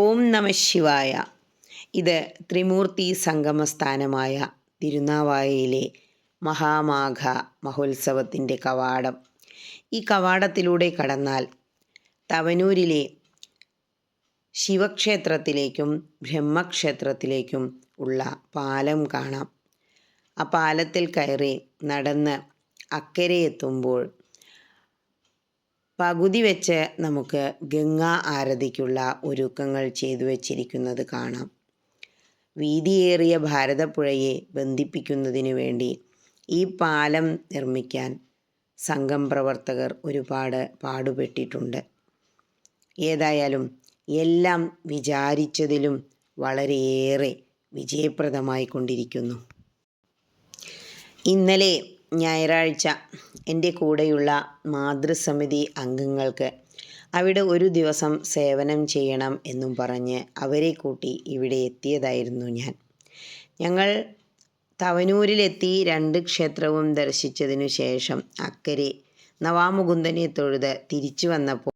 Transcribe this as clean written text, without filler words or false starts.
ഓം നമ ശിവായ. ഇത് ത്രിമൂർത്തി സംഗമസ്ഥാനമായ തിരുനാവായയിലെ മഹാമാഘ മഹോത്സവത്തിൻ്റെ കവാടം. ഈ കവാടത്തിലൂടെ കടന്നാൽ തവനൂരിലെ ശിവക്ഷേത്രത്തിലേക്കും ബ്രഹ്മക്ഷേത്രത്തിലേക്കും ഉള്ള പാലം കാണാം. ആ പാലത്തിൽ കയറി നടന്ന് അക്കരെ എത്തുമ്പോൾ പകുതി വെച്ച് നമുക്ക് ഗംഗാ ആരതിക്കുള്ള ഒരുക്കങ്ങൾ ചെയ്തു വച്ചിരിക്കുന്നത് കാണാം. വീതിയേറിയ ഭാരതപ്പുഴയെ ബന്ധിപ്പിക്കുന്നതിനു വേണ്ടി ഈ പാലം നിർമ്മിക്കാൻ സംഘം പ്രവർത്തകർ ഒരുപാട് പാടുപെട്ടിട്ടുണ്ട്. ഏതായാലും എല്ലാം വിചാരിച്ചതിലും വളരെയേറെ വിജയപ്രദമായി കൊണ്ടിരിക്കുന്നു. ഇന്നലെ ഞായറാഴ്ച എൻ്റെ കൂടെയുള്ള മാതൃസമിതി അംഗങ്ങൾക്ക് അവിടെ ഒരു ദിവസം സേവനം ചെയ്യണം എന്നും പറഞ്ഞ് അവരെ കൂട്ടി ഇവിടെ എത്തിയതായിരുന്നു ഞാൻ. ഞങ്ങൾ തവനൂരിലെത്തി 2 ക്ഷേത്രവും ദർശിച്ചതിനു ശേഷം അക്കരെ നവാമുകുന്ദനെ തൊഴുത് തിരിച്ചു വന്നപ്പോൾ